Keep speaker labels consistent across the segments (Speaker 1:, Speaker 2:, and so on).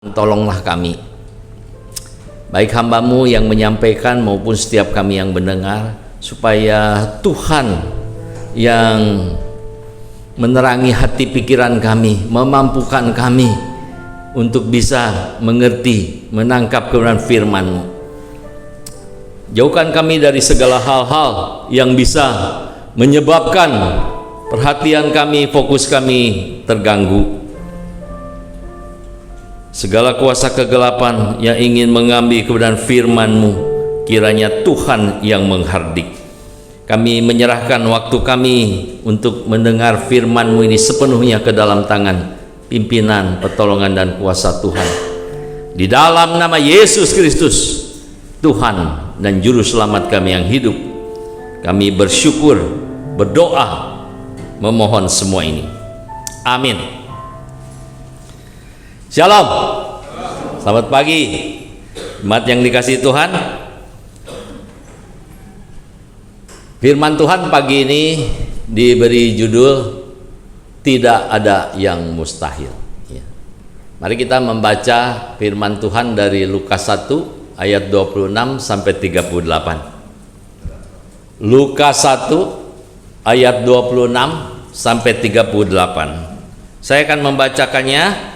Speaker 1: Tolonglah kami, baik hamba-Mu yang menyampaikan maupun setiap kami yang mendengar, supaya Tuhan yang menerangi hati pikiran kami, memampukan kami untuk bisa mengerti, menangkap kebenaran firman-Mu. Jauhkan kami dari segala hal-hal yang bisa menyebabkan perhatian kami, fokus kami terganggu. Segala kuasa kegelapan yang ingin mengambil kebenaran firman-Mu, kiranya Tuhan yang menghardik. Kami menyerahkan waktu kami untuk mendengar firman-Mu ini sepenuhnya ke dalam tangan pimpinan, pertolongan dan kuasa Tuhan. Di dalam nama Yesus Kristus, Tuhan dan Juru Selamat kami yang hidup, kami bersyukur, berdoa, memohon semua ini. Amin. Shalom. Selamat pagi jemaat yang dikasihi Tuhan. Firman Tuhan pagi ini diberi judul tidak ada yang mustahil. Mari kita membaca firman Tuhan dari Lukas 1 ayat 26 sampai 38. Lukas 1 ayat 26 sampai 38. Saya akan membacakannya.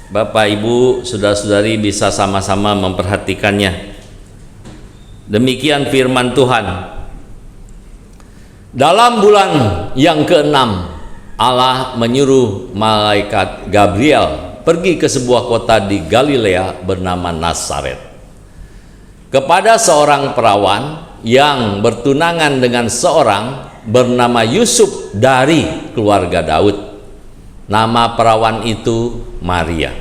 Speaker 1: Bapak, Ibu, saudara-saudari bisa sama-sama memperhatikannya. Demikian firman Tuhan. Dalam bulan yang ke-6, Allah menyuruh malaikat Gabriel pergi ke sebuah kota di Galilea bernama Nazaret, kepada seorang perawan yang bertunangan dengan seorang bernama Yusuf dari keluarga Daud. Nama perawan itu Maria.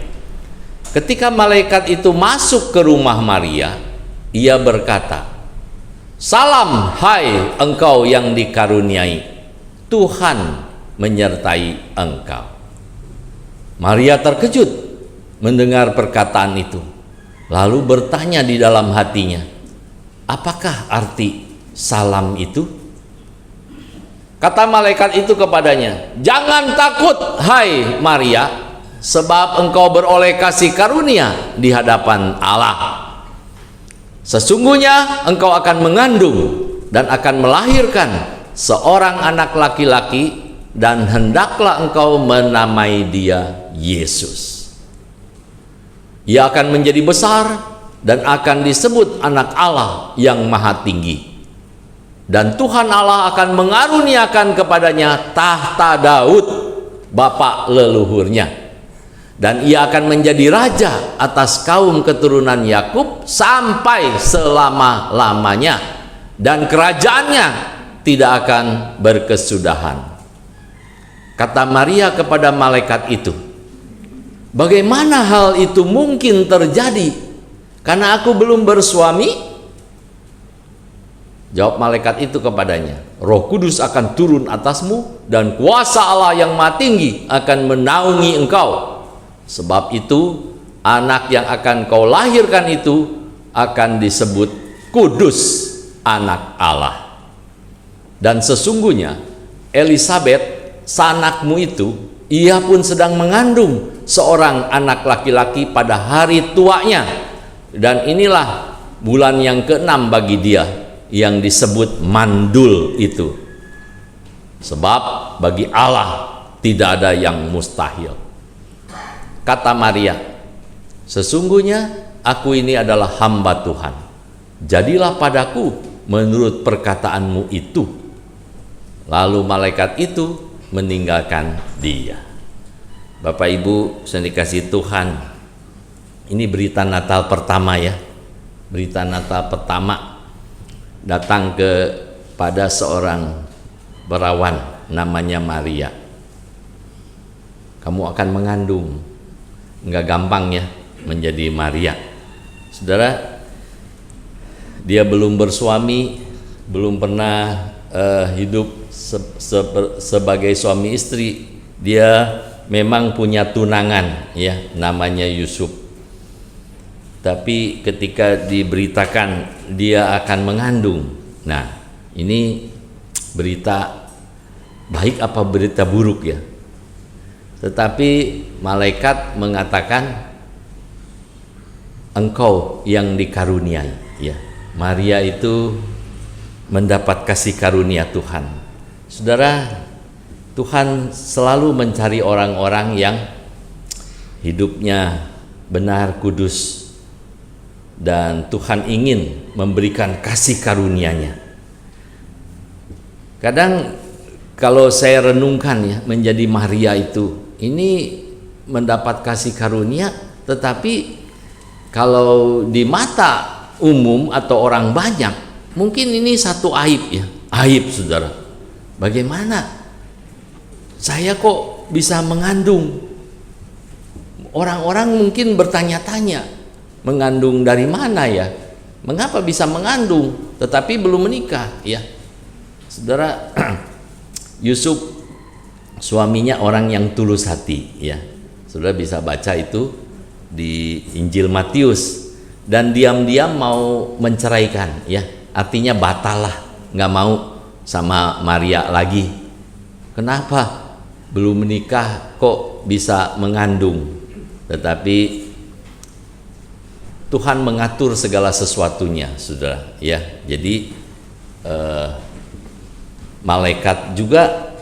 Speaker 1: Ketika malaikat itu masuk ke rumah Maria, ia berkata, "Salam, hai engkau yang dikaruniai, Tuhan menyertai engkau." Maria terkejut mendengar perkataan itu, lalu bertanya di dalam hatinya, "Apakah arti salam itu?" Kata malaikat itu kepadanya, "Jangan takut, hai Maria, sebab engkau beroleh kasih karunia di hadapan Allah. Sesungguhnya engkau akan mengandung dan akan melahirkan seorang anak laki-laki, dan hendaklah engkau menamai dia Yesus. Ia akan menjadi besar dan akan disebut anak Allah yang Maha Tinggi. Dan Tuhan Allah akan mengaruniakan kepadanya tahta Daud, bapa leluhurnya. Dan ia akan menjadi raja atas kaum keturunan Yakub sampai selama-lamanya. Dan kerajaannya tidak akan berkesudahan." Kata Maria kepada malaikat itu, "Bagaimana hal itu mungkin terjadi? Karena aku belum bersuami." Jawab malaikat itu kepadanya, "Roh Kudus akan turun atasmu dan kuasa Allah yang Maha Tinggi akan menaungi engkau. Sebab itu anak yang akan kau lahirkan itu akan disebut Kudus, anak Allah. Dan sesungguhnya Elisabet, sanakmu itu, ia pun sedang mengandung seorang anak laki-laki pada hari tuanya. Dan inilah bulan yang ke-6 bagi dia, yang disebut mandul itu. Sebab bagi Allah tidak ada yang mustahil." Kata Maria, "Sesungguhnya aku ini adalah hamba Tuhan. Jadilah padaku menurut perkataanmu itu." Lalu malaikat itu meninggalkan dia. Bapak Ibu yang dikasihi Tuhan, ini berita Natal pertama ya. Berita Natal pertama datang kepada seorang perawan namanya Maria. Kamu akan mengandung. Enggak gampang ya menjadi Maria. Saudara, dia belum bersuami, belum pernah hidup sebagai suami istri. Dia memang punya tunangan ya, namanya Yusuf. Tapi ketika diberitakan dia akan mengandung, nah ini berita baik apa berita buruk ya? Tetapi malaikat mengatakan engkau yang dikaruniai, ya. Maria itu mendapat kasih karunia Tuhan. Saudara, Tuhan selalu mencari orang-orang yang hidupnya benar, kudus, dan Tuhan ingin memberikan kasih karunia-Nya. Kadang kalau saya renungkan, ya, menjadi Maria itu, ini mendapat kasih karunia, tetapi kalau di mata umum atau orang banyak, mungkin ini satu aib, ya, aib, saudara. Bagaimana saya kok bisa mengandung? Orang-orang mungkin bertanya-tanya, mengandung dari mana, ya? Mengapa bisa mengandung tetapi belum menikah, ya? Saudara, Yusuf suaminya orang yang tulus hati, ya. Saudara bisa baca itu di Injil Matius, dan diam-diam mau menceraikan, ya. Artinya batal lah, nggak mau sama Maria lagi. Kenapa? Belum menikah kok bisa mengandung? Tetapi Tuhan mengatur segala sesuatunya, saudara, ya. Jadi malaikat juga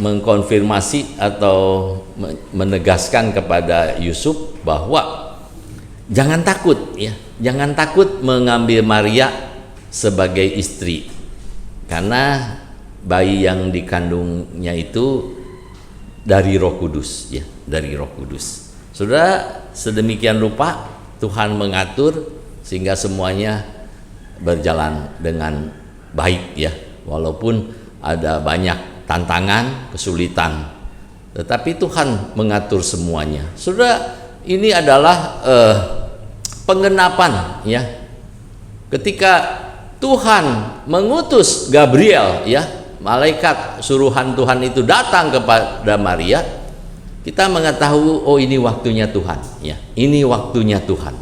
Speaker 1: mengkonfirmasi atau menegaskan kepada Yusuf bahwa jangan takut, ya, jangan takut mengambil Maria sebagai istri, karena bayi yang dikandungnya itu dari Roh Kudus, ya, dari Roh Kudus. Saudara, sedemikian rupa Tuhan mengatur sehingga semuanya berjalan dengan baik, ya, walaupun ada banyak tantangan, kesulitan, tetapi Tuhan mengatur semuanya. Saudara, ini adalah penggenapan, ya. Ketika Tuhan mengutus Gabriel, ya, malaikat suruhan Tuhan itu datang kepada Maria, kita mengetahui, oh, ini waktunya Tuhan, ya. Ini waktunya Tuhan.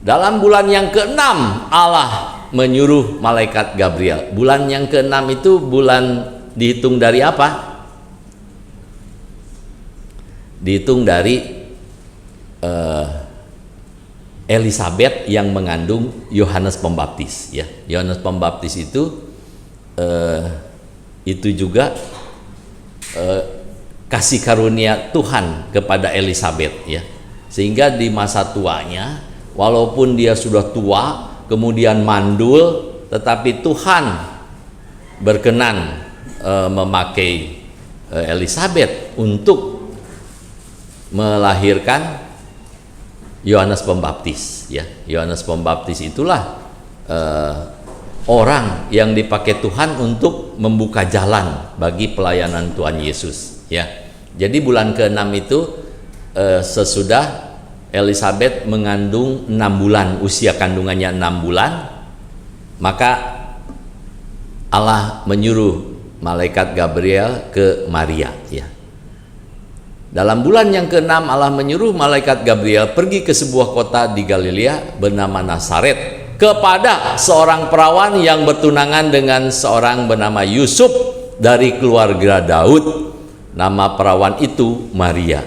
Speaker 1: Dalam bulan yang ke-6 Allah menyuruh malaikat Gabriel. Bulan yang ke-6 itu bulan dihitung dari apa? Dihitung dari Elisabeth yang mengandung Yohanes Pembaptis, ya. Yohanes Pembaptis itu juga kasih karunia Tuhan kepada Elisabeth, ya. Sehingga di masa tuanya, walaupun dia sudah tua, kemudian mandul, tetapi Tuhan berkenan memakai Elisabeth untuk melahirkan Yohanes Pembaptis, ya. Yohanes Pembaptis itulah orang yang dipakai Tuhan untuk membuka jalan bagi pelayanan Tuhan Yesus, ya. Jadi bulan ke-6 itu sesudah Elisabeth mengandung 6 bulan, usia kandungannya 6 bulan, maka Allah menyuruh malaikat Gabriel ke Maria, ya. Dalam bulan yang ke-6 Allah menyuruh malaikat Gabriel pergi ke sebuah kota di Galilea bernama Nazaret kepada seorang perawan yang bertunangan dengan seorang bernama Yusuf dari keluarga Daud. Nama perawan itu Maria.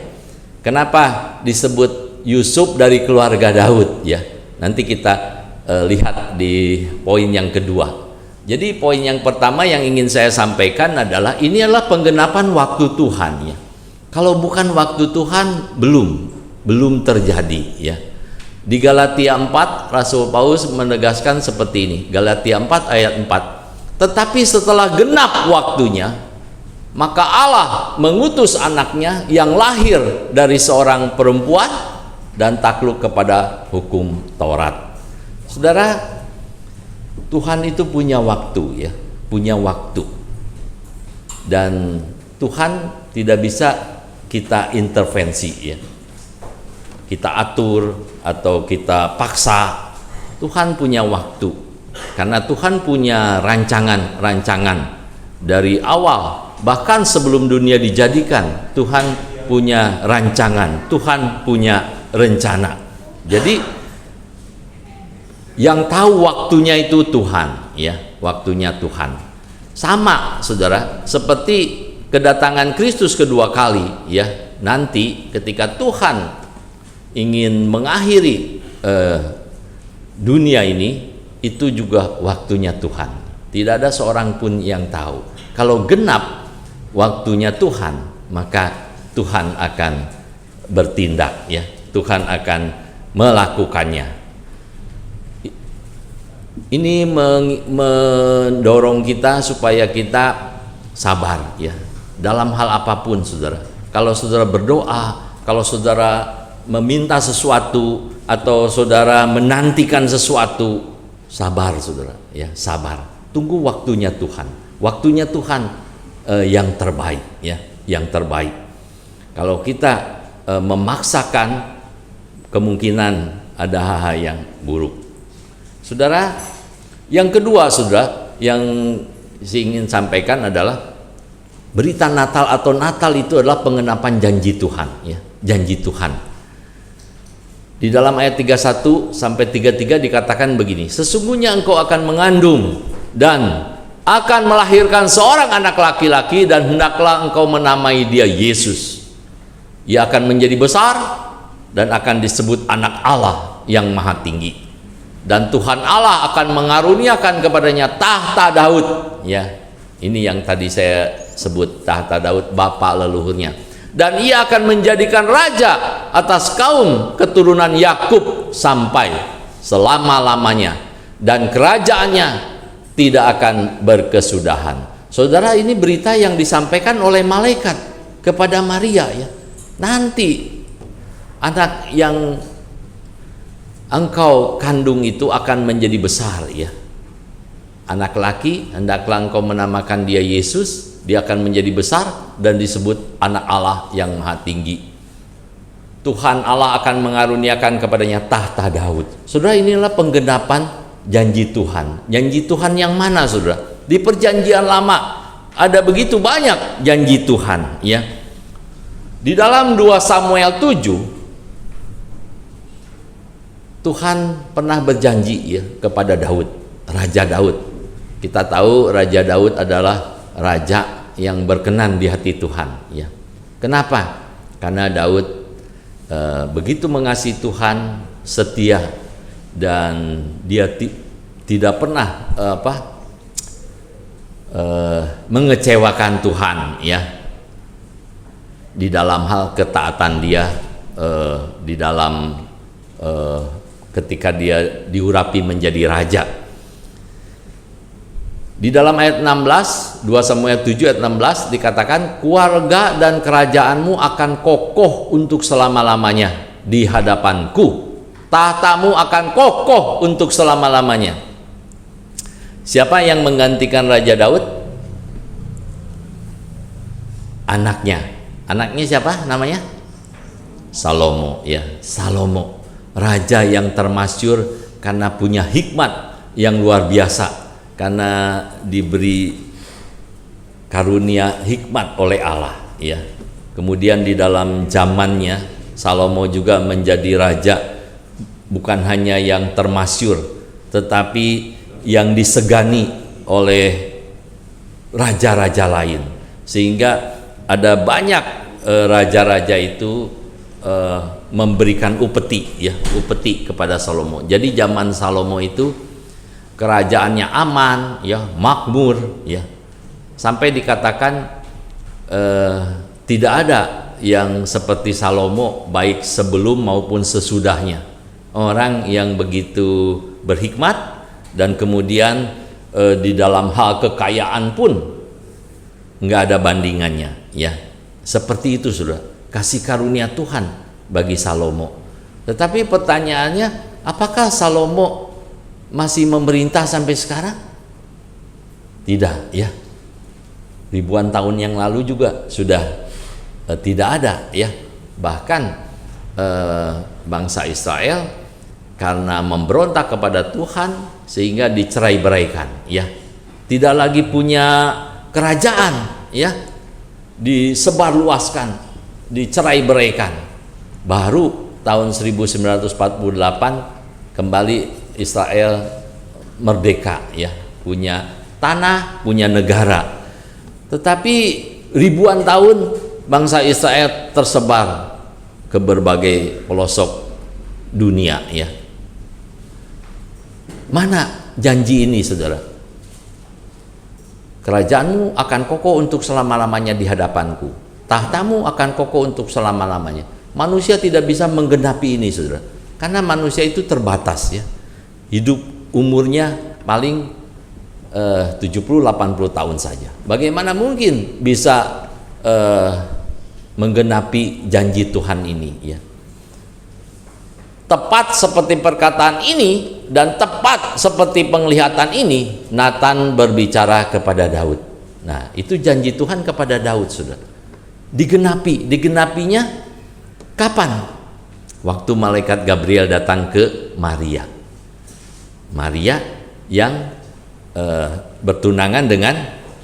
Speaker 1: Kenapa disebut Yusuf dari keluarga Daud, ya? Nanti kita lihat di poin yang kedua. Jadi poin yang pertama yang ingin saya sampaikan adalah ini adalah penggenapan waktu Tuhan, ya. Kalau bukan waktu Tuhan, belum terjadi, ya. Di Galatia 4 Rasul Paulus menegaskan seperti ini. Galatia 4 ayat 4. Tetapi setelah genap waktunya, maka Allah mengutus anaknya yang lahir dari seorang perempuan dan takluk kepada hukum Taurat. Saudara, Tuhan itu punya waktu, ya, punya waktu. Dan Tuhan tidak bisa kita intervensi, ya. Kita atur atau kita paksa. Tuhan punya waktu. Karena Tuhan punya rancangan dari awal, bahkan sebelum dunia dijadikan, Tuhan punya rancangan, Tuhan punya rencana. Jadi yang tahu waktunya itu Tuhan, ya, waktunya Tuhan. Sama, saudara, seperti kedatangan Kristus kedua kali, ya. Nanti ketika Tuhan ingin mengakhiri dunia ini itu juga waktunya Tuhan. Tidak ada seorang pun yang tahu. Kalau genap waktunya Tuhan, maka Tuhan akan bertindak, ya. Tuhan akan melakukannya. Ini mendorong kita supaya kita sabar, ya, dalam hal apapun, saudara. Kalau saudara berdoa, kalau saudara meminta sesuatu, atau saudara menantikan sesuatu, sabar, saudara, ya, sabar. Tunggu waktunya Tuhan. Waktunya Tuhan yang terbaik, ya, yang terbaik. Kalau kita memaksakan, kemungkinan ada hal-hal yang buruk. Saudara, yang kedua, saudara, yang saya ingin sampaikan adalah berita Natal atau Natal itu adalah pengenapan janji Tuhan, ya, janji Tuhan. Di dalam ayat 31 sampai 33 dikatakan begini, sesungguhnya engkau akan mengandung dan akan melahirkan seorang anak laki-laki, dan hendaklah engkau menamai dia Yesus. Ia akan menjadi besar dan akan disebut anak Allah yang maha tinggi. Dan Tuhan Allah akan mengaruniakan kepadanya tahta Daud, ya. Ini yang tadi saya sebut, tahta Daud bapa leluhurnya. Dan ia akan menjadikan raja atas kaum keturunan Yakub sampai selama-lamanya, dan kerajaannya tidak akan berkesudahan. Saudara, ini berita yang disampaikan oleh malaikat kepada Maria, ya. Nanti anak yang engkau kandung itu akan menjadi besar, ya. Anak laki, hendaklah engkau menamakan dia Yesus. Dia akan menjadi besar dan disebut anak Allah yang maha tinggi. Tuhan Allah akan mengaruniakan kepadanya tahta Daud. Saudara, inilah penggenapan janji Tuhan. Janji Tuhan yang mana, saudara? Di perjanjian lama ada begitu banyak janji Tuhan, ya. Di dalam 2 Samuel 7, Tuhan pernah berjanji, ya, kepada Daud, Raja Daud. Kita tahu Raja Daud adalah raja yang berkenan di hati Tuhan, ya. Kenapa? Karena Daud begitu mengasihi Tuhan, setia, dan dia tidak pernah mengecewakan Tuhan, ya, di dalam hal ketaatan dia, di dalam ketika dia diurapi menjadi raja. Di dalam ayat 16, 2 Samuel 7 ayat 16 dikatakan, keluarga dan kerajaanmu akan kokoh untuk selama-lamanya di hadapanku. Tahtamu akan kokoh untuk selama-lamanya. Siapa yang menggantikan Raja Daud? Anaknya. Anaknya siapa namanya? Salomo, ya. Salomo, raja yang termasyhur karena punya hikmat yang luar biasa, karena diberi karunia hikmat oleh Allah, ya. Kemudian di dalam zamannya Salomo juga menjadi raja bukan hanya yang termasyhur, tetapi yang disegani oleh raja-raja lain, sehingga ada banyak raja-raja itu memberikan upeti, ya, upeti kepada Salomo. Jadi zaman Salomo itu kerajaannya aman, ya, makmur, ya, sampai dikatakan tidak ada yang seperti Salomo baik sebelum maupun sesudahnya. Orang yang begitu berhikmat dan kemudian di dalam hal kekayaan pun nggak ada bandingannya, ya. Seperti itu, sudah kasih karunia Tuhan bagi Salomo. Tetapi pertanyaannya, apakah Salomo masih memerintah sampai sekarang? Tidak, ya. Ribuan tahun yang lalu juga sudah tidak ada, ya. Bahkan bangsa Israel karena memberontak kepada Tuhan sehingga dicerai-beraikan, ya. Tidak lagi punya kerajaan, ya. Disebarluaskan, dicerai-beraikan. Baru tahun 1948 kembali Israel merdeka, ya, punya tanah, punya negara. Tetapi ribuan tahun bangsa Israel tersebar ke berbagai pelosok dunia, ya. Mana janji ini, saudara? Kerajaanmu akan kokoh untuk selama-lamanya di hadapanku. Tahtamu akan kokoh untuk selama-lamanya. Manusia tidak bisa menggenapi ini, saudara. Karena manusia itu terbatas, ya. Hidup umurnya paling 70-80 tahun saja. Bagaimana mungkin bisa menggenapi janji Tuhan ini, ya? Tepat seperti perkataan ini dan tepat seperti penglihatan ini, Nathan berbicara kepada Daud. Nah, itu janji Tuhan kepada Daud, saudara. Digenapinya kapan? Waktu malaikat Gabriel datang ke Maria. Maria yang bertunangan dengan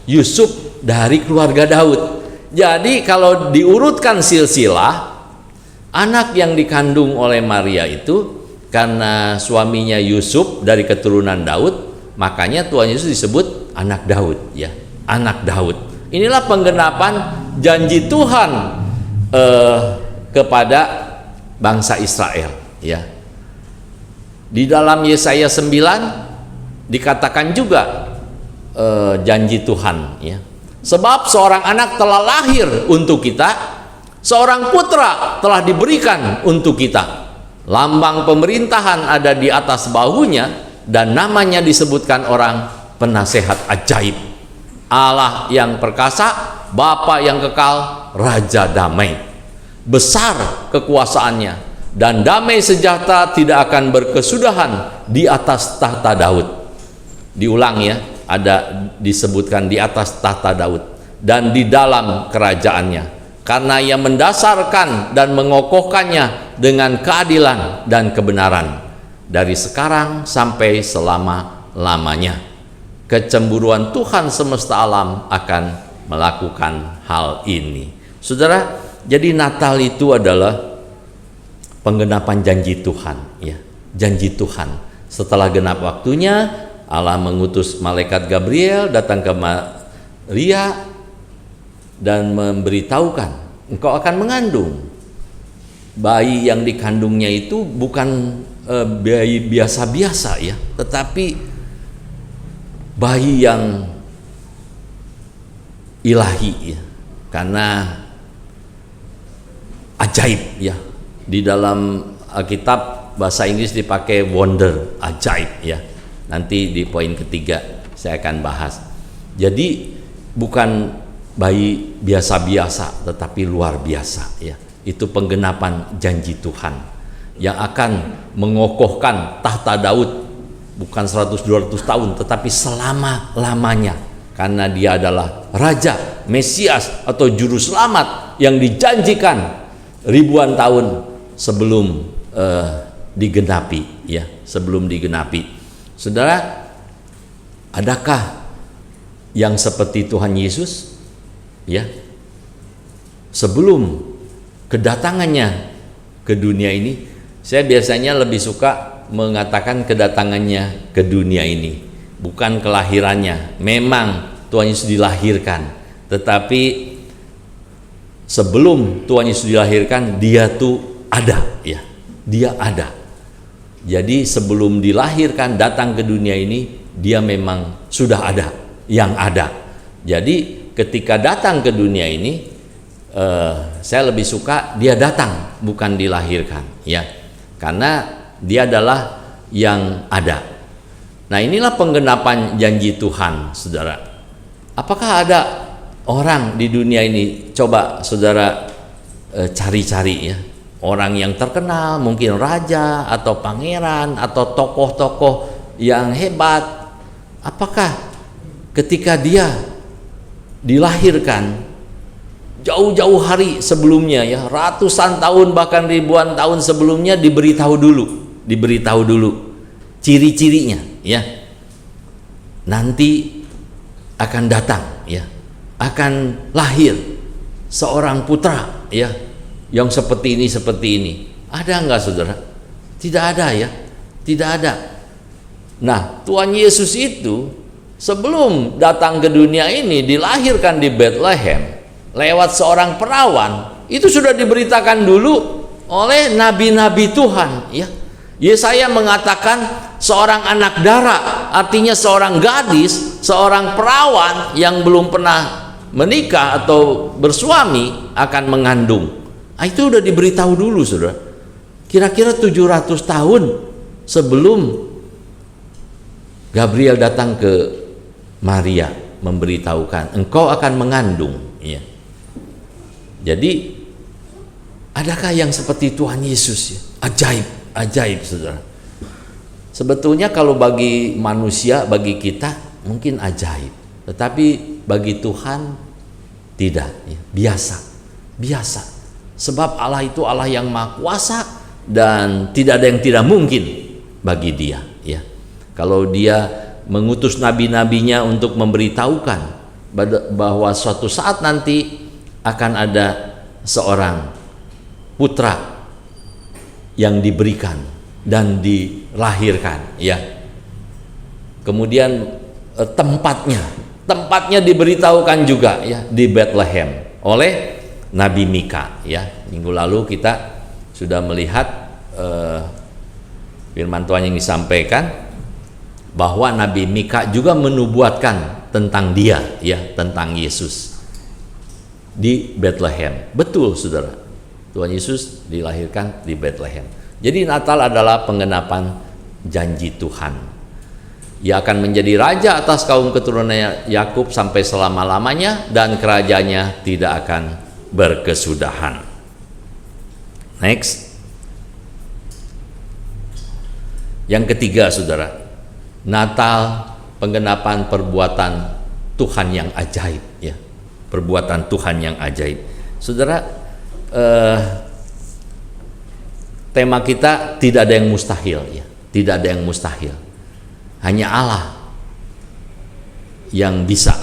Speaker 1: Yusuf dari keluarga Daud. Jadi kalau diurutkan silsilah, anak yang dikandung oleh Maria itu karena suaminya Yusuf dari keturunan Daud, makanya Tuhan Yesus disebut anak Daud, ya, anak Daud. Inilah penggenapan janji Tuhan kepada bangsa Israel, ya. Di dalam Yesaya 9 dikatakan juga janji Tuhan, ya. Sebab seorang anak telah lahir untuk kita, seorang putra telah diberikan untuk kita. Lambang pemerintahan ada di atas bahunya, dan namanya disebutkan orang penasehat ajaib, Allah yang perkasa, Bapa yang kekal, Raja damai. Besar kekuasaannya, dan damai sejahtera tidak akan berkesudahan di atas tahta Daud. Diulang, ya, ada disebutkan di atas tahta Daud dan di dalam kerajaannya, karena ia mendasarkan dan mengokohkannya dengan keadilan dan kebenaran dari sekarang sampai selama-lamanya. Kecemburuan Tuhan semesta alam akan melakukan hal ini. Saudara, jadi Natal itu adalah penggenapan janji Tuhan, ya, janji Tuhan. Setelah genap waktunya, Allah mengutus malaikat Gabriel datang ke Maria dan memberitahukan, engkau akan mengandung. Bayi yang dikandungnya itu bukan bayi biasa-biasa, ya, tetapi bayi yang ilahi, ya, karena ajaib, ya. Di dalam Alkitab bahasa Inggris dipakai wonder, ajaib, ya. Nanti di poin ketiga saya akan bahas. Jadi bukan bayi biasa-biasa, tetapi luar biasa, ya. Itu penggenapan janji Tuhan yang akan mengokohkan tahta Daud, bukan 100-200 tahun, tetapi selama-lamanya, karena dia adalah Raja, Mesias atau Juru Selamat yang dijanjikan ribuan tahun sebelum digenapi, ya, sebelum digenapi. Saudara, adakah yang seperti Tuhan Yesus, ya, sebelum kedatangannya ke dunia ini? Saya biasanya lebih suka mengatakan kedatangannya ke dunia ini, bukan kelahirannya. Memang Tuhan Yesus dilahirkan, tetapi sebelum Tuhan Yesus dilahirkan, dia tuh ada, ya, dia ada. Jadi sebelum dilahirkan datang ke dunia ini, dia memang sudah ada, yang ada. Jadi ketika datang ke dunia ini, saya lebih suka dia datang, bukan dilahirkan, ya, karena dia adalah yang ada. Nah, inilah penggenapan janji Tuhan, saudara. Apakah ada orang di dunia ini, coba saudara cari-cari, ya, orang yang terkenal, mungkin raja atau pangeran atau tokoh-tokoh yang hebat, apakah ketika dia dilahirkan jauh-jauh hari sebelumnya, ya, ratusan tahun bahkan ribuan tahun sebelumnya diberitahu dulu ciri-cirinya, ya, nanti akan datang, ya, akan lahir seorang putra, ya, yang seperti ini. Ada enggak, saudara? Tidak ada, ya, tidak ada. Nah, Tuhan Yesus itu sebelum datang ke dunia ini dilahirkan di Bethlehem lewat seorang perawan. Itu sudah diberitakan dulu oleh nabi-nabi Tuhan, ya. Yesaya mengatakan seorang anak dara, artinya seorang gadis, seorang perawan yang belum pernah menikah atau bersuami akan mengandung. Itu udah diberitahu dulu, saudara. Kira-kira 700 tahun sebelum Gabriel datang ke Maria memberitahukan, engkau akan mengandung. Ya. Jadi adakah yang seperti Tuhan Yesus? Ya? Ajaib, ajaib, saudara. Sebetulnya kalau bagi manusia, bagi kita mungkin ajaib, tetapi bagi Tuhan tidak, ya. Biasa. Sebab Allah itu Allah yang Maha Kuasa dan tidak ada yang tidak mungkin bagi Dia. Ya. Kalau Dia mengutus nabi-nabinya untuk memberitahukan bahwa suatu saat nanti akan ada seorang putra yang diberikan dan dilahirkan, ya. Kemudian tempatnya diberitahukan juga, ya, di Bethlehem oleh Nabi Mika, ya. Minggu lalu kita sudah melihat firman Tuhan yang disampaikan bahwa Nabi Mika juga menubuatkan tentang dia, ya, tentang Yesus di Bethlehem. Betul, saudara, Tuhan Yesus dilahirkan di Bethlehem. Jadi Natal adalah penggenapan janji Tuhan. Ia akan menjadi raja atas kaum keturunan Yakub sampai selama-lamanya, dan kerajaannya tidak akan berkesudahan. Next. Yang ketiga, saudara, Natal penggenapan perbuatan Tuhan yang ajaib, ya. Perbuatan Tuhan yang ajaib. Saudara, tema kita tidak ada yang mustahil, ya. Tidak ada yang mustahil. Hanya Allah yang bisa.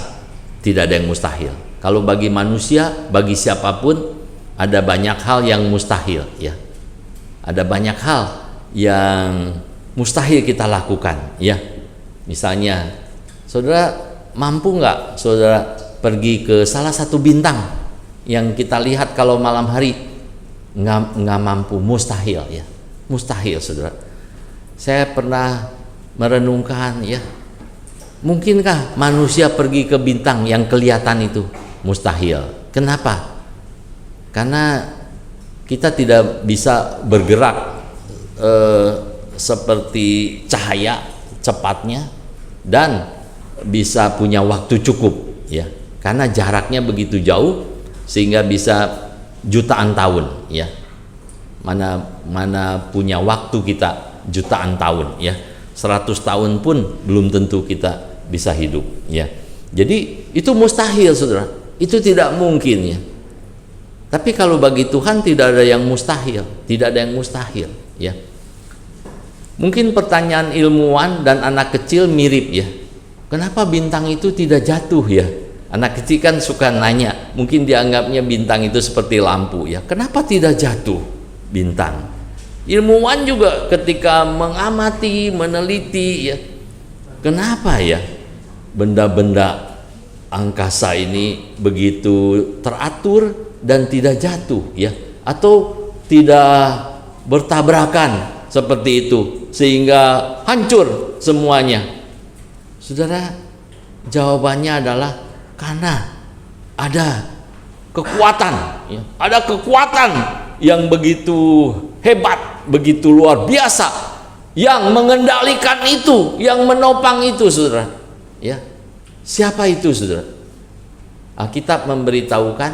Speaker 1: Tidak ada yang mustahil. Kalau bagi manusia, bagi siapapun, ada banyak hal yang mustahil, ya. Ada banyak hal yang mustahil kita lakukan, ya. Misalnya, saudara mampu nggak saudara pergi ke salah satu bintang yang kita lihat kalau malam hari? Nggak mampu, mustahil, ya. Mustahil, saudara. Saya pernah merenungkan, ya, mungkinkah manusia pergi ke bintang yang kelihatan itu? Mustahil. Kenapa? Karena kita tidak bisa bergerak seperti cahaya cepatnya dan bisa punya waktu cukup, ya, karena jaraknya begitu jauh sehingga bisa jutaan tahun, ya. Mana punya waktu kita jutaan tahun, ya. 100 tahun pun belum tentu kita bisa hidup, ya. Jadi itu mustahil, saudara. Itu tidak mungkin, ya. Tapi kalau bagi Tuhan tidak ada yang mustahil, tidak ada yang mustahil, ya. Mungkin pertanyaan ilmuwan dan anak kecil mirip, ya. Kenapa bintang itu tidak jatuh, ya? Anak kecil kan suka nanya, mungkin dianggapnya bintang itu seperti lampu, ya. Kenapa tidak jatuh bintang? Ilmuwan juga ketika mengamati, meneliti, ya. Kenapa, ya, benda-benda angkasa ini begitu teratur dan tidak jatuh, ya, atau tidak bertabrakan seperti itu sehingga hancur semuanya? Saudara, jawabannya adalah karena ada kekuatan, ya. Ada kekuatan yang begitu hebat, begitu luar biasa, yang mengendalikan itu, yang menopang itu, saudara, ya. Siapa itu, saudara? Alkitab memberitahukan,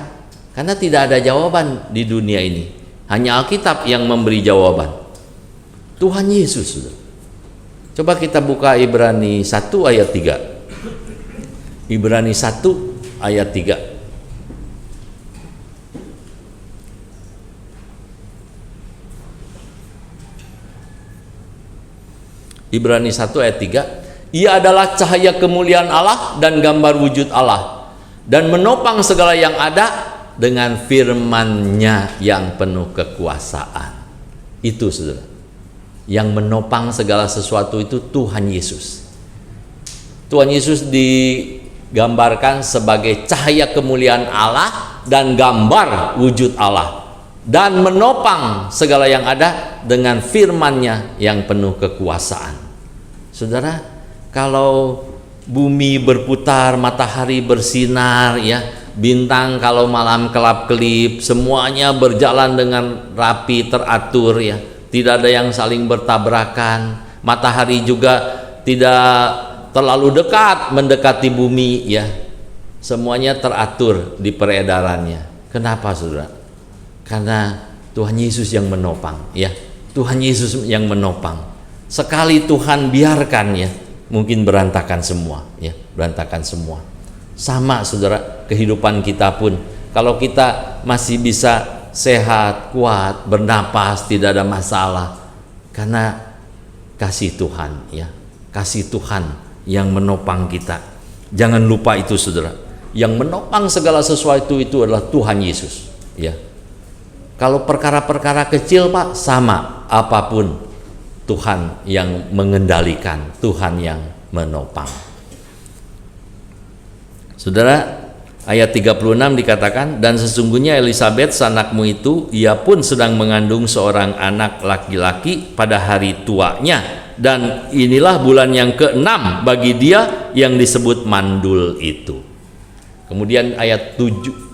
Speaker 1: karena tidak ada jawaban di dunia ini, hanya Alkitab yang memberi jawaban. Tuhan Yesus, saudara. Coba kita buka Ibrani 1 ayat 3. Ibrani 1 ayat 3. Ibrani 1 ayat 3. Ia adalah cahaya kemuliaan Allah dan gambar wujud Allah, dan menopang segala yang ada dengan firman-Nya yang penuh kekuasaan. Itu, saudara. Yang menopang segala sesuatu itu Tuhan Yesus. Tuhan Yesus digambarkan sebagai cahaya kemuliaan Allah dan gambar wujud Allah, dan menopang segala yang ada dengan firman-Nya yang penuh kekuasaan. Saudara, kalau bumi berputar, matahari bersinar, ya, bintang kalau malam kelap-kelip, semuanya berjalan dengan rapi, teratur, ya, tidak ada yang saling bertabrakan. Matahari juga tidak terlalu dekat mendekati bumi, ya, semuanya teratur di peredarannya. Kenapa, saudara? Karena Tuhan Yesus yang menopang, ya, Tuhan Yesus yang menopang. Sekali Tuhan biarkan, ya, mungkin berantakan semua, ya, berantakan semua. Sama, saudara, kehidupan kita pun, kalau kita masih bisa sehat, kuat, bernapas, tidak ada masalah, karena kasih Tuhan, ya, kasih Tuhan yang menopang kita. Jangan lupa itu, saudara. Yang menopang segala sesuatu itu adalah Tuhan Yesus, ya. Kalau perkara-perkara kecil, Pak, sama, apapun Tuhan yang mengendalikan, Tuhan yang menopang. Saudara, ayat 36 dikatakan, dan sesungguhnya Elisabet sanakmu itu, ia pun sedang mengandung seorang anak laki-laki pada hari tuanya, dan inilah bulan yang ke-6 bagi dia yang disebut mandul itu. Kemudian ayat 37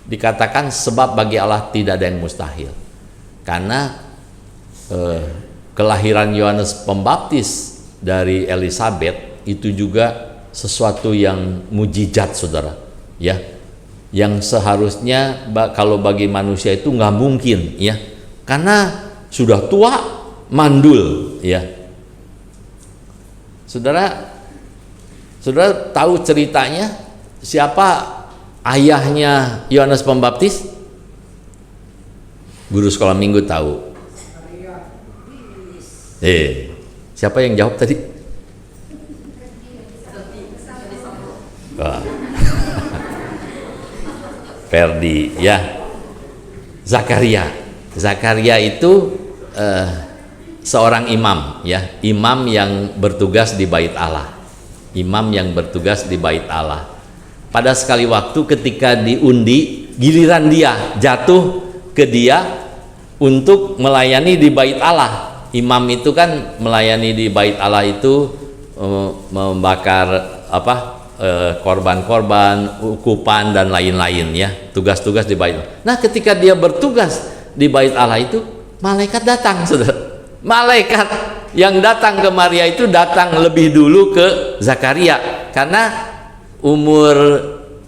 Speaker 1: dikatakan, sebab bagi Allah tidak ada yang mustahil. Karena kelahiran Yohanes Pembaptis dari Elisabet itu juga sesuatu yang mujizat, saudara, ya, yang seharusnya kalau bagi manusia itu nggak mungkin, ya, karena sudah tua, mandul, ya. Saudara tahu ceritanya siapa ayahnya Yohanes Pembaptis? Guru sekolah minggu tahu. Siapa yang jawab tadi? Ferdi, ya. Zakaria itu seorang imam, ya, imam yang bertugas di Bait Allah. Imam yang bertugas di Bait Allah. Pada sekali waktu ketika diundi, giliran dia jatuh ke dia untuk melayani di Bait Allah. Imam itu kan melayani di Bait Allah itu membakar korban-korban, ukupan dan lain-lain, ya, tugas-tugas di Bait Allah. Nah, ketika dia bertugas di Bait Allah itu, malaikat datang, saudara. Malaikat yang datang ke Maria itu datang lebih dulu ke Zakaria, karena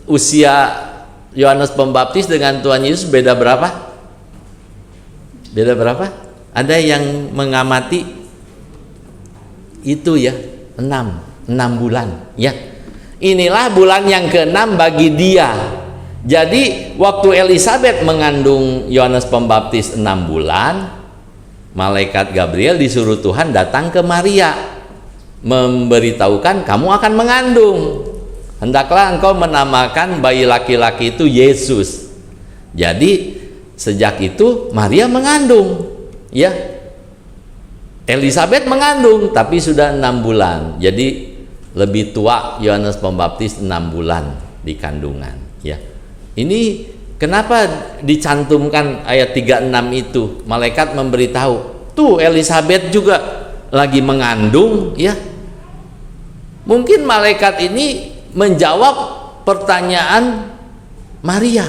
Speaker 1: usia Yohanes Pembaptis dengan Tuhan Yesus beda berapa? Beda berapa? Ada yang mengamati itu, ya, 6 bulan, ya. Inilah bulan yang ke-6 bagi dia. Jadi waktu Elisabet mengandung Yohanes Pembaptis 6 bulan, malaikat Gabriel disuruh Tuhan datang ke Maria, memberitahukan kamu akan mengandung. Hendaklah engkau menamakan bayi laki-laki itu Yesus. Jadi sejak itu Maria mengandung, ya. Elisabet mengandung tapi sudah 6 bulan. Jadi lebih tua Yohanes Pembaptis 6 bulan di kandungan, ya. Ini kenapa dicantumkan ayat 36 itu? Malaikat memberitahu, tuh Elisabet juga lagi mengandung, ya. Mungkin malaikat ini menjawab pertanyaan Maria,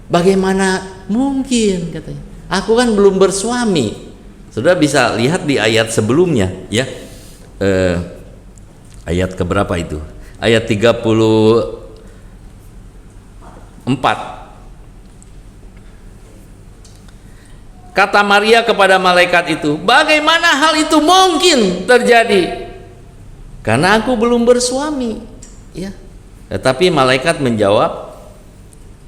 Speaker 1: bagaimana mungkin, katanya, aku kan belum bersuami. Saudara bisa lihat di ayat sebelumnya, ya, ayat keberapa itu? Ayat 34. Kata Maria kepada malaikat itu, bagaimana hal itu mungkin terjadi? Karena aku belum bersuami, ya. Tetapi malaikat menjawab,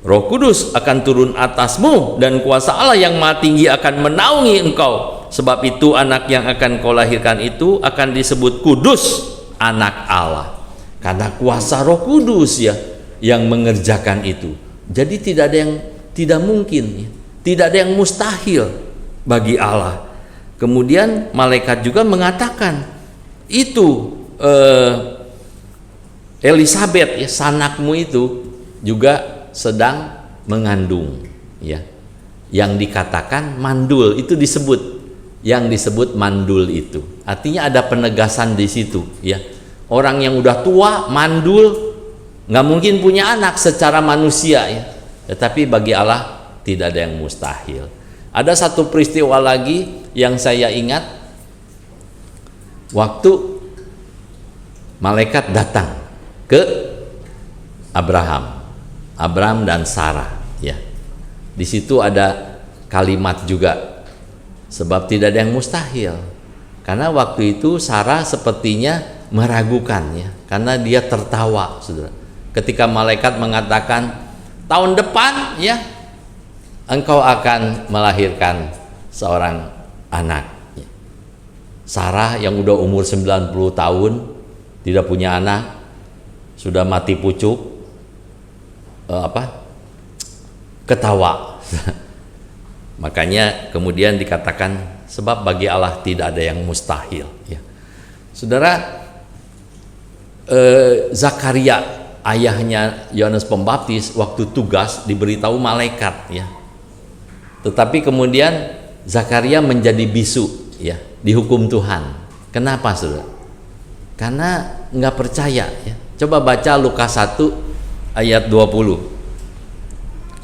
Speaker 1: Roh Kudus akan turun atasmu dan kuasa Allah yang Maha Tinggi akan menaungi engkau. Sebab itu anak yang akan kau lahirkan itu akan disebut kudus, anak Allah. Karena kuasa Roh Kudus, ya, yang mengerjakan itu. Jadi tidak ada yang tidak mungkin, ya. Tidak ada yang mustahil bagi Allah. Kemudian malaikat juga mengatakan, itu Elisabet, ya, sanakmu itu juga sedang mengandung, ya. Yang dikatakan mandul itu disebut yang disebut mandul itu. Artinya ada penegasan di situ, ya. Orang yang udah tua, mandul, nggak mungkin punya anak secara manusia, ya. Tetapi bagi Allah tidak ada yang mustahil. Ada satu peristiwa lagi yang saya ingat, waktu malaikat datang ke Abraham dan Sarah, ya. Di situ ada kalimat juga, sebab tidak ada yang mustahil. Karena waktu itu Sarah sepertinya meragukan, ya, karena dia tertawa, saudara. Ketika malaikat mengatakan tahun depan, ya, engkau akan melahirkan seorang anak. Sarah yang udah umur 90 tahun tidak punya anak, sudah mati pucuk, ketawa. Makanya kemudian dikatakan sebab bagi Allah tidak ada yang mustahil, ya. Saudara, Zakaria ayahnya Yohanes Pembaptis waktu tugas diberitahu malaikat, ya. Tetapi kemudian Zakaria menjadi bisu, ya, dihukum Tuhan. Kenapa, saudara? Karena nggak percaya, ya. Coba baca Lukas 1 ayat 20.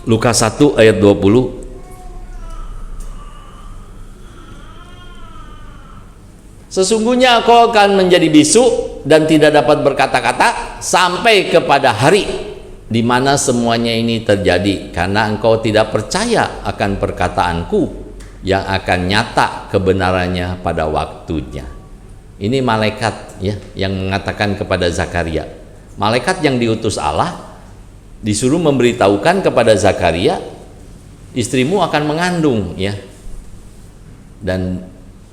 Speaker 1: Lukas 1 ayat 20. Sesungguhnya engkau akan menjadi bisu dan tidak dapat berkata-kata sampai kepada hari di mana semuanya ini terjadi, karena engkau tidak percaya akan perkataanku yang akan nyata kebenarannya pada waktunya. Ini malaikat, ya, yang mengatakan kepada Zakaria. Malaikat yang diutus Allah disuruh memberitahukan kepada Zakaria, istrimu akan mengandung, ya. Dan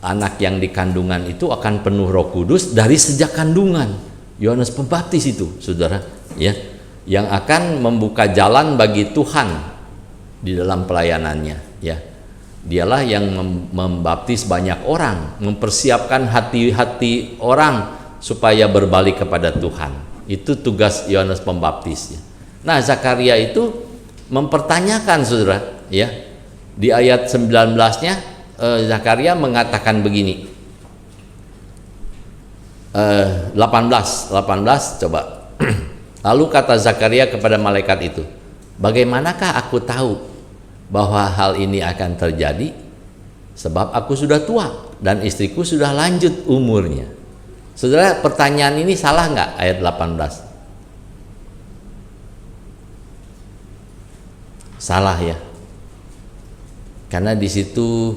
Speaker 1: anak yang di kandungan itu akan penuh Roh Kudus dari sejak kandungan. Yohanes Pembaptis itu, saudara, ya, yang akan membuka jalan bagi Tuhan di dalam pelayanannya, ya. Dialah yang membaptis banyak orang, mempersiapkan hati-hati orang supaya berbalik kepada Tuhan. Itu tugas Yohanes Pembaptis, ya. Nah, Zakaria itu mempertanyakan, saudara, ya. Di ayat 19-nya Zakaria mengatakan begini, 18 coba. Lalu kata Zakaria kepada malaikat itu, bagaimanakah aku tahu bahwa hal ini akan terjadi? Sebab aku sudah tua dan istriku sudah lanjut umurnya. Saudara, pertanyaan ini salah nggak ayat 18? Salah, ya. Karena di situ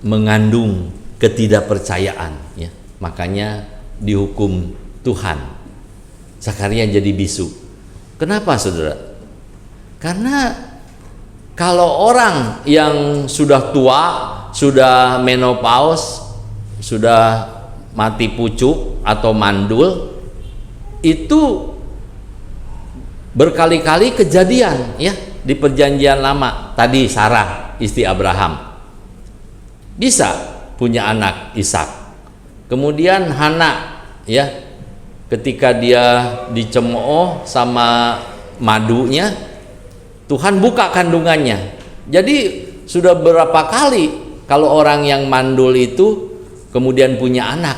Speaker 1: mengandung ketidakpercayaan, ya. Makanya dihukum Tuhan. Zakaria jadi bisu. Kenapa, saudara? Karena kalau orang yang sudah tua, sudah menopause, sudah mati pucuk atau mandul, itu berkali-kali kejadian, ya, di perjanjian lama. Tadi Sarah istri Abraham bisa punya anak Ishak. Kemudian Hana, ya, ketika dia dicemooh sama madunya, Tuhan buka kandungannya. Jadi sudah berapa kali kalau orang yang mandul itu kemudian punya anak,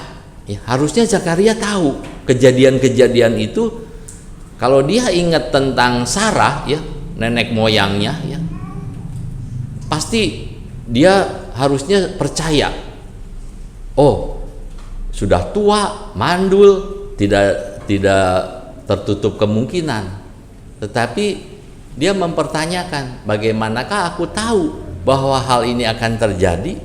Speaker 1: ya, harusnya Zakaria tahu kejadian-kejadian itu. Kalau dia ingat tentang Sarah, ya, nenek moyangnya, ya, pasti dia harusnya percaya. Oh, sudah tua, mandul, tidak tertutup kemungkinan. Tetapi dia mempertanyakan, bagaimanakah aku tahu bahwa hal ini akan terjadi?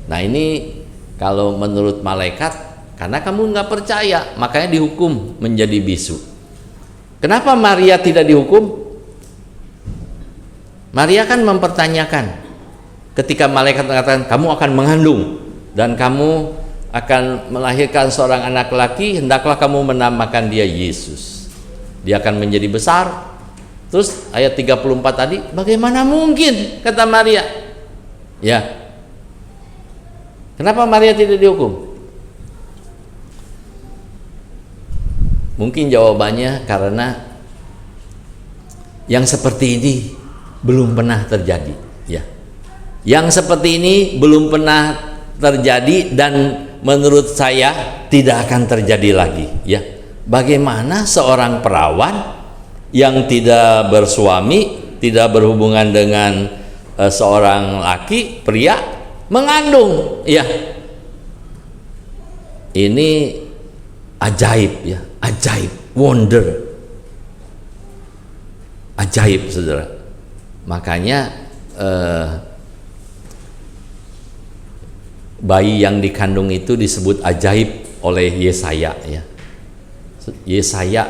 Speaker 1: Nah, ini kalau menurut malaikat, karena kamu nggak percaya, makanya dihukum menjadi bisu. Kenapa Maria tidak dihukum? Maria kan mempertanyakan. Ketika malaikat mengatakan kamu akan mengandung dan kamu akan melahirkan seorang anak laki, hendaklah kamu menamakan dia Yesus. Dia akan menjadi besar. Terus ayat 34 tadi, bagaimana mungkin, kata Maria. Ya. Kenapa Maria tidak dihukum? Mungkin jawabannya karena yang seperti ini belum pernah terjadi, ya. Yang seperti ini belum pernah terjadi dan menurut saya tidak akan terjadi lagi, ya. Bagaimana seorang perawan yang tidak bersuami, tidak berhubungan dengan seorang laki, pria, mengandung, ya. Ini ajaib, ya, ajaib, wonder, ajaib, saudara. Makanya bayi yang dikandung itu disebut ajaib oleh Yesaya, ya. Yesaya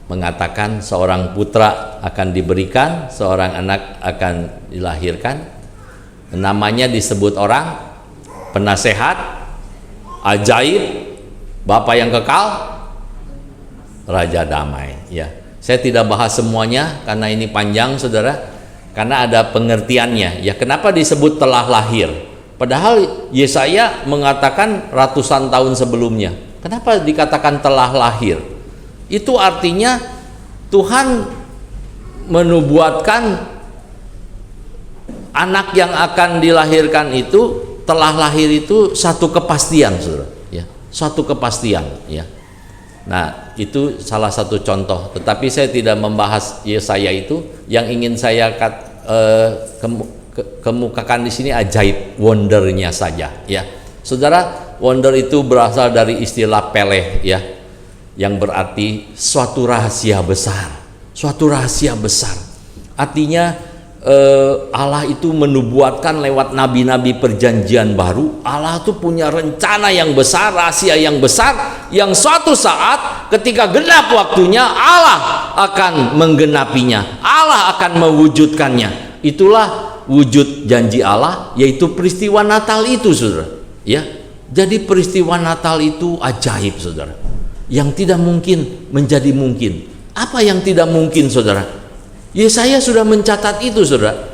Speaker 1: mengatakan seorang putra akan diberikan, seorang anak akan dilahirkan, namanya disebut orang penasehat, ajaib, Bapa yang kekal, Raja damai, ya. Saya tidak bahas semuanya karena ini panjang, saudara, karena ada pengertiannya, ya. Kenapa disebut telah lahir? Padahal Yesaya mengatakan ratusan tahun sebelumnya. Kenapa dikatakan telah lahir? Itu artinya Tuhan menubuatkan anak yang akan dilahirkan itu, telah lahir itu satu kepastian, saudara, ya. Satu kepastian, ya. Nah, itu salah satu contoh. Tetapi saya tidak membahas Yesaya itu. Yang ingin saya kemukakan di sini ajaib, wondernya saja, ya. Saudara, wonder itu berasal dari istilah peleh, ya, yang berarti suatu rahasia besar. Suatu rahasia besar. Artinya Allah itu menubuatkan lewat nabi-nabi perjanjian baru. Allah itu punya rencana yang besar, rahasia yang besar, yang suatu saat ketika genap waktunya Allah akan menggenapinya, Allah akan mewujudkannya. Itulah wujud janji Allah, yaitu peristiwa Natal itu, saudara, ya. Jadi peristiwa Natal itu ajaib, saudara, yang tidak mungkin menjadi mungkin. Apa yang tidak mungkin, saudara? Yesaya sudah mencatat itu, saudara.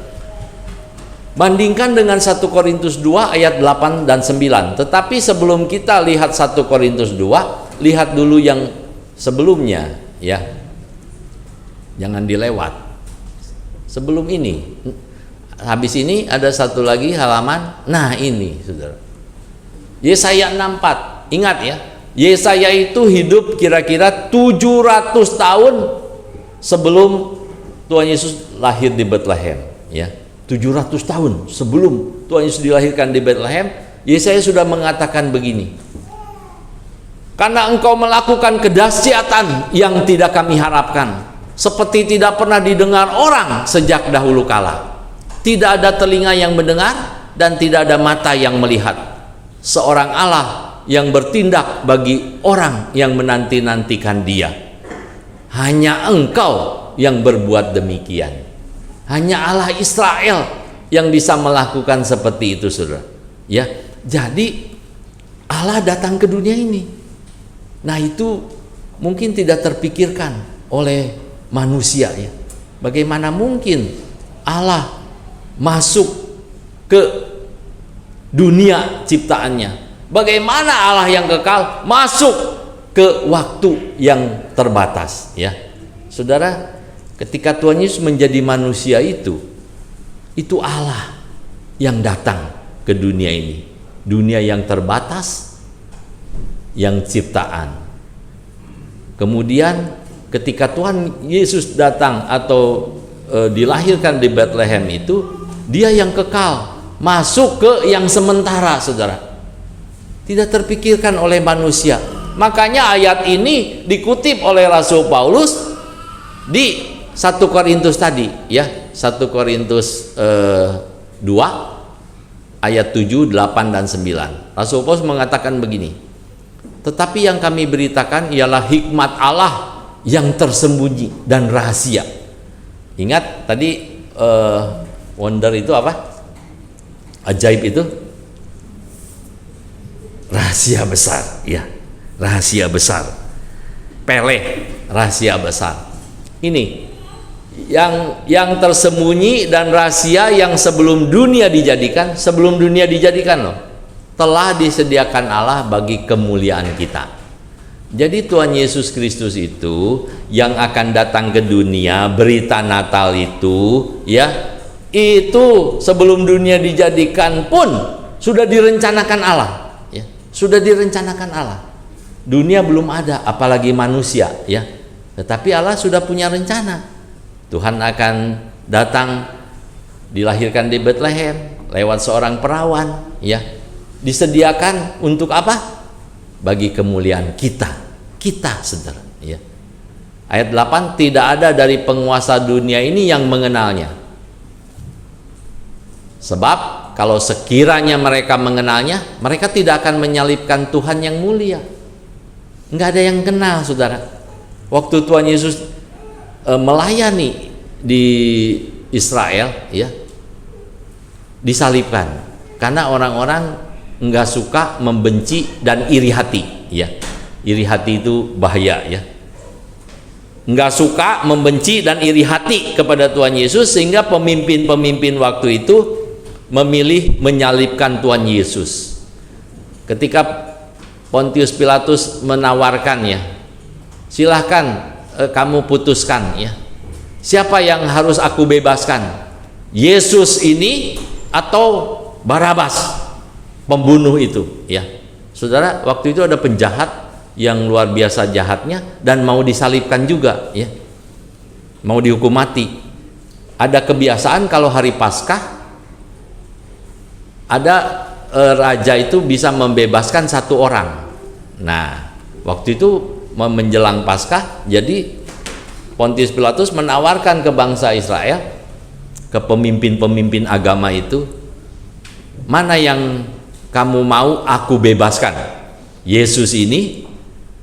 Speaker 1: Bandingkan dengan 1 Korintus 2 ayat 8 dan 9. Tetapi sebelum kita lihat 1 Korintus 2, lihat dulu yang sebelumnya, ya. Jangan dilewat. Sebelum ini, habis ini ada satu lagi halaman. Nah, ini, saudara, Yesaya 64. Ingat, ya, Yesaya itu hidup kira-kira 700 tahun sebelum Tuhan Yesus lahir di Bethlehem, ya. 700 tahun sebelum Tuhan Yesus dilahirkan di Bethlehem, Yesaya sudah mengatakan begini: karena engkau melakukan kedahsyatan yang tidak kami harapkan, seperti tidak pernah didengar orang sejak dahulu kala. Tidak ada telinga yang mendengar dan tidak ada mata yang melihat. Seorang Allah yang bertindak bagi orang yang menanti-nantikan Dia. Hanya engkau yang berbuat demikian. Hanya Allah Israel yang bisa melakukan seperti itu, saudara, ya. Jadi Allah datang ke dunia ini. Nah, itu mungkin tidak terpikirkan oleh manusia, ya. Bagaimana mungkin Allah masuk ke dunia ciptaannya? Bagaimana Allah yang kekal masuk ke waktu yang terbatas, ya. Saudara, ketika Tuhan Yesus menjadi manusia itu Allah yang datang ke dunia ini, dunia yang terbatas, yang ciptaan. Kemudian ketika Tuhan Yesus datang atau dilahirkan di Bethlehem itu, Dia yang kekal masuk ke yang sementara, saudara. Tidak terpikirkan oleh manusia. Makanya ayat ini dikutip oleh Rasul Paulus di 1 Korintus tadi, ya, 1 Korintus 2 ayat 7, 8 dan 9. Rasul Paulus mengatakan begini: tetapi yang kami beritakan ialah hikmat Allah yang tersembunyi dan rahasia. Ingat tadi wonder itu apa? Ajaib itu rahasia besar, ya. Rahasia besar. Peleh, rahasia besar. Ini yang tersembunyi dan rahasia yang sebelum dunia dijadikan loh, telah disediakan Allah bagi kemuliaan kita. Jadi Tuhan Yesus Kristus itu yang akan datang ke dunia, berita Natal itu, ya, Itu sebelum dunia dijadikan pun sudah direncanakan Allah, ya. Sudah direncanakan Allah. Dunia belum ada, apalagi manusia, ya. Tetapi Allah sudah punya rencana. Tuhan akan datang, dilahirkan di Bethlehem lewat seorang perawan, ya. Disediakan untuk apa? Bagi kemuliaan kita, saudara, ya. Ayat 8, tidak ada dari penguasa dunia ini yang mengenalnya. Sebab kalau sekiranya mereka mengenalnya, mereka tidak akan menyalibkan Tuhan yang mulia. Enggak ada yang kenal, saudara. Waktu Tuhan Yesus melayani di Israel, ya, disalibkan karena orang-orang enggak suka, membenci dan iri hati, ya. Iri hati itu bahaya, ya. Enggak suka, membenci dan iri hati kepada Tuhan Yesus, sehingga pemimpin-pemimpin waktu itu memilih menyalibkan Tuhan Yesus. Ketika Pontius Pilatus menawarkannya, silahkan kamu putuskan, ya, siapa yang harus aku bebaskan, Yesus ini atau Barabas, pembunuh itu, ya. Saudara, waktu itu ada penjahat yang luar biasa jahatnya dan mau disalibkan juga, ya, mau dihukum mati. Ada kebiasaan kalau hari Paskah ada raja itu bisa membebaskan satu orang. Nah, waktu itu menjelang Paskah, jadi Pontius Pilatus menawarkan ke bangsa Israel, ke pemimpin-pemimpin agama itu, mana yang kamu mau aku bebaskan, Yesus ini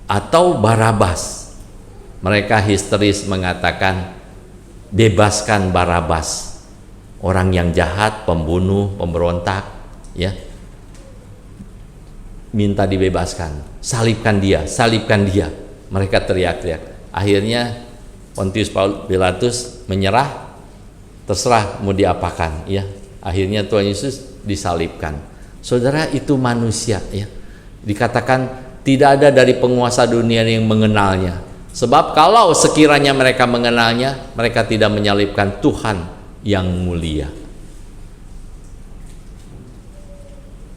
Speaker 1: atau Barabas? Mereka histeris mengatakan, bebaskan Barabas, orang yang jahat, pembunuh, pemberontak, ya, minta dibebaskan, salibkan dia, salibkan dia. Mereka teriak-teriak. Akhirnya Pontius Pilatus menyerah, terserah mau diapakan, ya. Akhirnya Tuhan Yesus disalibkan. Saudara, itu manusia, ya. Dikatakan tidak ada dari penguasa dunia yang mengenalnya. Sebab kalau sekiranya mereka mengenalnya, mereka tidak menyalibkan Tuhan yang mulia.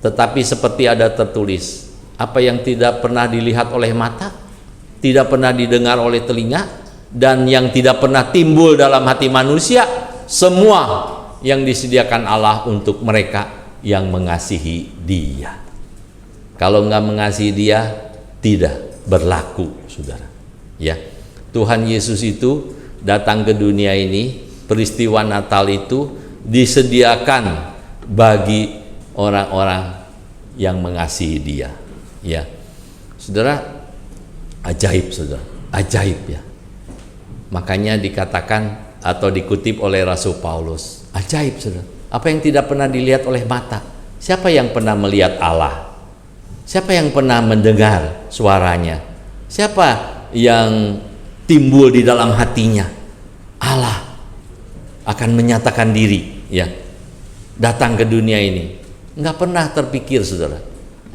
Speaker 1: Tetapi seperti ada tertulis, apa yang tidak pernah dilihat oleh mata, tidak pernah didengar oleh telinga, dan yang tidak pernah timbul dalam hati manusia, semua yang disediakan Allah untuk mereka yang mengasihi Dia. Kalau nggak mengasihi Dia, tidak berlaku, saudara. Ya, Tuhan Yesus itu datang ke dunia ini, peristiwa Natal itu disediakan bagi orang-orang yang mengasihi Dia. Ya, saudara, ajaib, saudara, ajaib, ya. Makanya dikatakan atau dikutip oleh Rasul Paulus, ajaib, saudara. Apa yang tidak pernah dilihat oleh mata? Siapa yang pernah melihat Allah? Siapa yang pernah mendengar suaranya? Siapa yang timbul di dalam hatinya? Allah akan menyatakan diri, ya, datang ke dunia ini. Nggak pernah terpikir, saudara.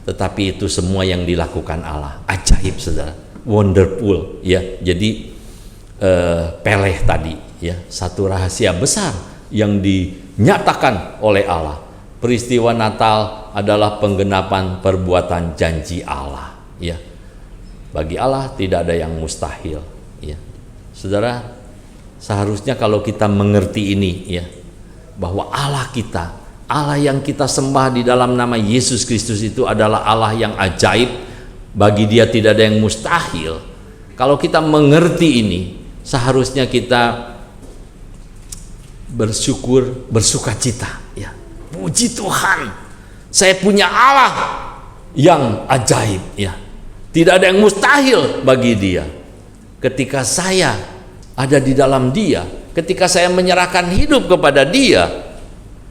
Speaker 1: Tetapi itu semua yang dilakukan Allah. Ajaib, saudara. Wonderful, ya. Jadi peleh tadi, ya, satu rahasia besar yang dinyatakan oleh Allah. Peristiwa Natal adalah penggenapan perbuatan janji Allah, ya. Bagi Allah tidak ada yang mustahil, ya. Saudara, seharusnya kalau kita mengerti ini, ya, bahwa Allah kita, Allah yang kita sembah di dalam nama Yesus Kristus itu adalah Allah yang ajaib, bagi Dia tidak ada yang mustahil. Kalau kita mengerti ini, seharusnya kita bersyukur, bersukacita, ya. Puji Tuhan, saya punya Allah yang ajaib, ya. Tidak ada yang mustahil bagi Dia. Ketika saya ada di dalam Dia, ketika saya menyerahkan hidup kepada Dia,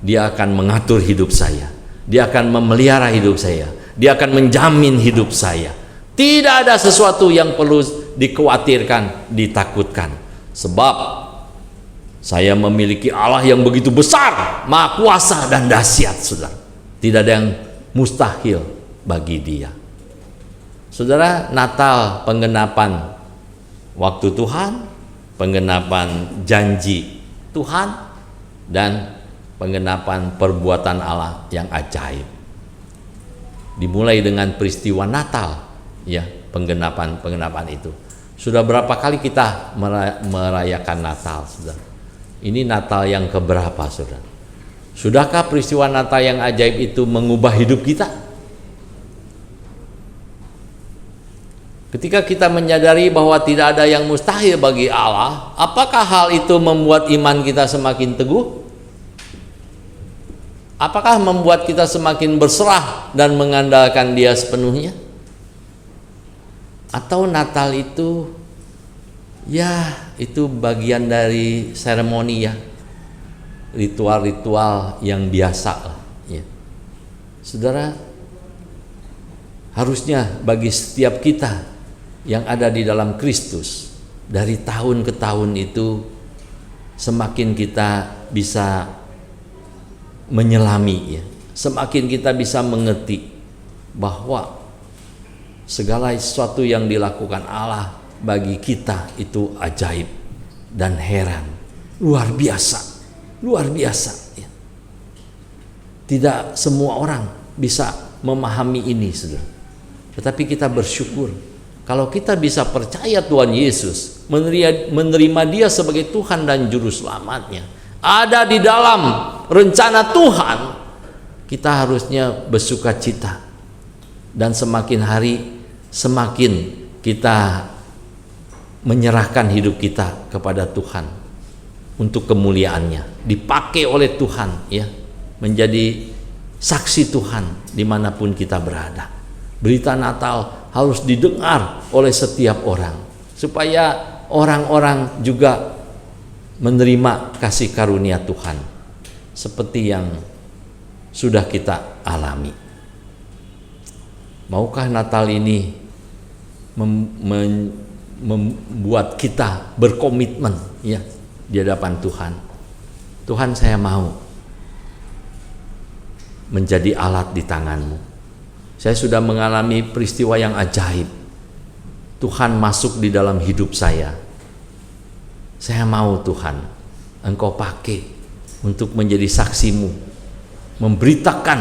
Speaker 1: Dia akan mengatur hidup saya, Dia akan memelihara hidup saya, Dia akan menjamin hidup saya. Tidak ada sesuatu yang perlu dikhawatirkan, ditakutkan. Sebab saya memiliki Allah yang begitu besar, maha kuasa dan dahsyat, saudara. Tidak ada yang mustahil bagi Dia. Saudara, Natal penggenapan waktu Tuhan, penggenapan janji Tuhan, dan penggenapan perbuatan Allah yang ajaib. Dimulai dengan peristiwa Natal, ya, penggenapan itu. Sudah berapa kali kita merayakan Natal, Saudara? Ini Natal yang keberapa, Saudara? Sudahkah peristiwa Natal yang ajaib itu mengubah hidup kita? Ketika kita menyadari bahwa tidak ada yang mustahil bagi Allah, apakah hal itu membuat iman kita semakin teguh? Apakah membuat kita semakin berserah dan mengandalkan Dia sepenuhnya? Atau Natal itu, ya, itu bagian dari seremoni, ya, ritual-ritual yang biasa lah, ya. Saudara, harusnya bagi setiap kita yang ada di dalam Kristus, dari tahun ke tahun itu semakin kita bisa menyelami, ya, semakin kita bisa mengerti bahwa segala sesuatu yang dilakukan Allah bagi kita itu ajaib dan heran, luar biasa, ya. Tidak semua orang bisa memahami ini, Saudara. Tetapi kita bersyukur kalau kita bisa percaya Tuhan Yesus, menerima Dia sebagai Tuhan dan Juru Selamatnya, ada di dalam rencana Tuhan, kita harusnya bersuka cita. Dan semakin hari semakin kita menyerahkan hidup kita kepada Tuhan untuk kemuliaannya, dipakai oleh Tuhan, ya, menjadi saksi Tuhan dimanapun kita berada. Berita Natal harus didengar oleh setiap orang, supaya orang-orang juga menerima kasih karunia Tuhan seperti yang sudah kita alami. Maukah Natal ini membuat kita berkomitmen, ya, di hadapan Tuhan? Tuhan, saya mau menjadi alat di tangan-Mu. Saya sudah mengalami peristiwa yang ajaib. Tuhan masuk di dalam hidup saya. Saya mau, Tuhan, Engkau pakai untuk menjadi saksi-Mu, memberitakan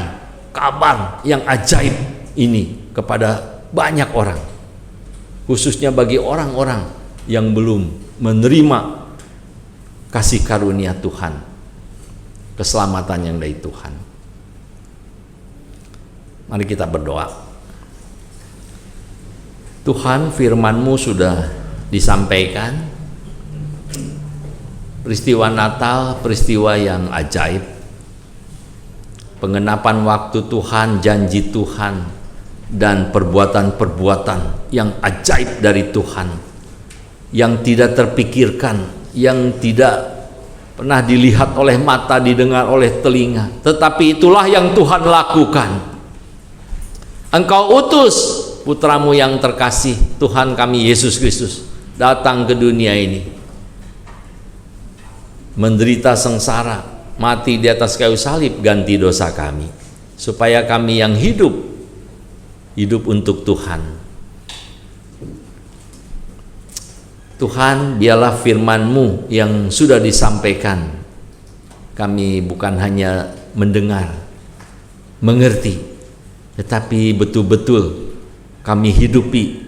Speaker 1: kabar yang ajaib ini kepada banyak orang, khususnya bagi orang-orang yang belum menerima kasih karunia Tuhan, keselamatan yang dari Tuhan. Mari kita berdoa. Tuhan, firman-Mu sudah disampaikan, peristiwa Natal, peristiwa yang ajaib, pengenapan waktu Tuhan, janji Tuhan, dan perbuatan-perbuatan yang ajaib dari Tuhan, yang tidak terpikirkan, yang tidak pernah dilihat oleh mata, didengar oleh telinga, tetapi itulah yang Tuhan lakukan. Engkau utus putra-Mu yang terkasih, Tuhan kami Yesus Kristus, datang ke dunia ini, menderita sengsara, mati di atas kayu salib, ganti dosa kami, supaya kami yang hidup untuk Tuhan. Tuhan, biarlah firman-Mu yang sudah disampaikan, kami bukan hanya mendengar, mengerti, tetapi betul-betul kami hidupi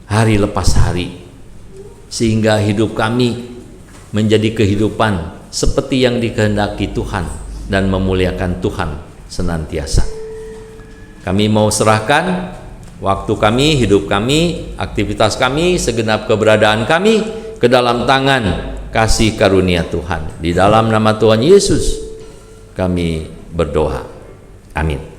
Speaker 1: hari lepas hari, sehingga hidup kami menjadi kehidupan seperti yang dikehendaki Tuhan dan memuliakan Tuhan senantiasa. Kami mau serahkan waktu kami, hidup kami, aktivitas kami, segenap keberadaan kami ke dalam tangan kasih karunia Tuhan. Di dalam nama Tuhan Yesus kami berdoa. Amin.